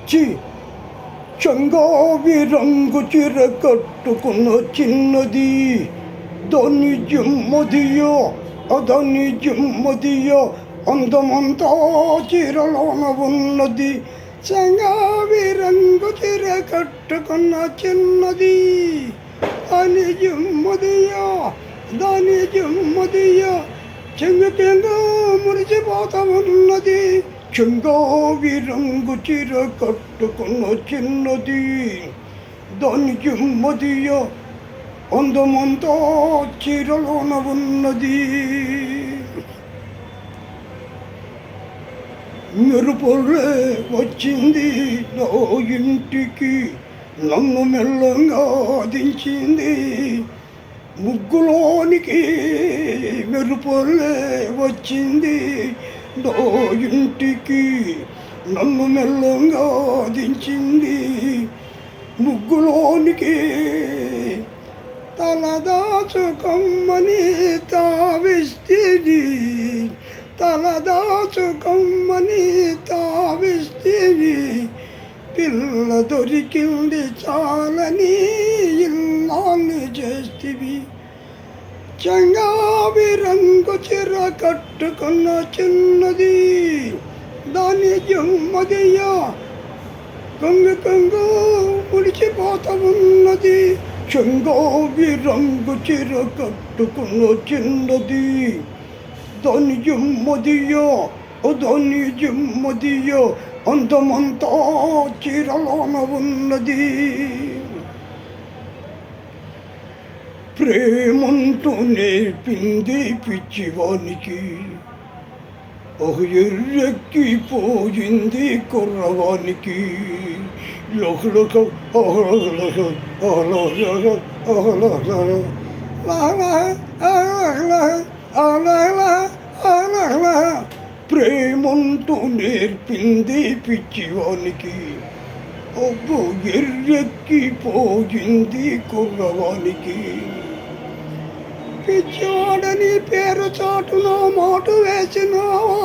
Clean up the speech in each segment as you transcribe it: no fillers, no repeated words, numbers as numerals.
చి చంగావి రంగు చిర కట్టుకున్న చిన్నది దాని జమ్మదియో అదాని జమ్మదియో అందమంతా చీరలోన ఉన్నది చంగావి రంగు చిర కట్టుకున్న చిన్నది దాని జమ్మదియో చెంగ మురిసిపోతా ఉన్నది చెంగావి రంగు చీర కట్టుకున్న చిన్నది దాని జమ్మదియో అందమంతా చీరలోన ఉన్నది మెరుపులే వచ్చింది నా ఇంటికి నన్ను మెల్లంగా దించింది ముగ్గులోనికి మెరుపులే వచ్చింది నా ఇంటికి నన్ను మెల్లంగా దించింది ముగ్గులోనికి తలదాచుకమ్మని తావిస్తేది పిల్ల దొరికింది చాలని ఇల్లాన్ని చేస్తివి చంగావి రంగు చిర కట్టుకున్న చిన్నది దాని జమ్మదియా కంగు ముడిచిపోతా ఉన్నది చంగావి రంగు చిర కట్టుకున్న చిన్నది దాని జమ్మదియో అందమంతా చీరలోన ఉన్నది ప్రేమంటూ నేర్పింది పిచ్చివానికి ఎర్రెక్కిపోయింది కుర్రవానికి ప్రేమంటూ నేర్పింది పిచ్చివానికి అబ్బు ఎర్రెక్కిపోయింది కుర్రవానికి పిచ్చివాడని పేరు చాటున మాటు వేసినావా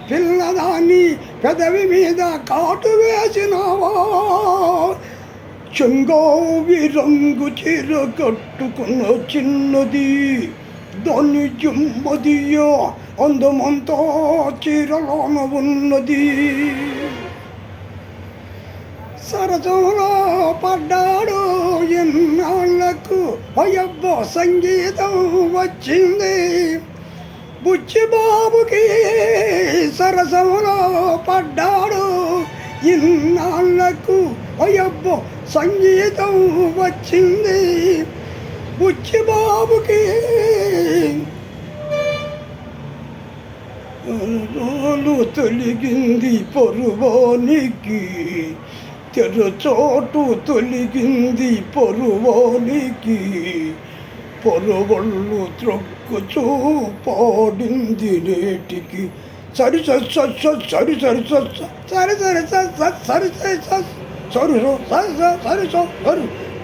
పిల్లదాన్ని పెదవి మీద కాటు వేసినావా చంగావి రంగు చీర కట్టుకున్న చిన్నది దాని జమ్మదియో అందమంతా చీరలోన ఉన్నది సరసంలో పడ్డాడు ఎన్నాళ్లకు అయ్యబ్బ సంగీతం వచ్చింది బుచ్చిబాబుకి సరసంలో పడ్డాడు ఇన్నాళ్లకు అయ్యబ్బ సంగీతం వచ్చింది బుచ్చిబాబుకి తొలగింది పరువానికి తెరచోటు తొలగింది పరువానికి పొరవళ్ళు త్రొక్కుచూ పాడింది నేటికి సరి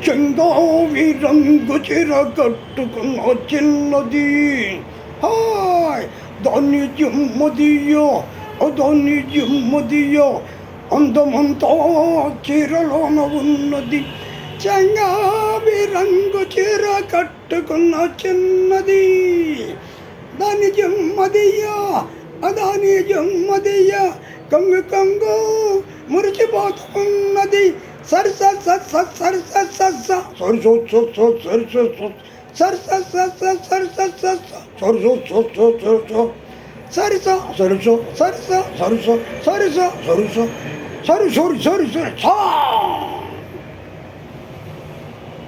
చంగావి రంగు చీర కట్టుకున్న చిన్నది హాయ్ దాని జమ్మదియో అందమంతా చీరలోన ఉన్నది చంగావి రంగు చీర కట్టుకున్న చిన్నది దాని జమ్మదియో కంగు మురిచిపోతున్నది సరి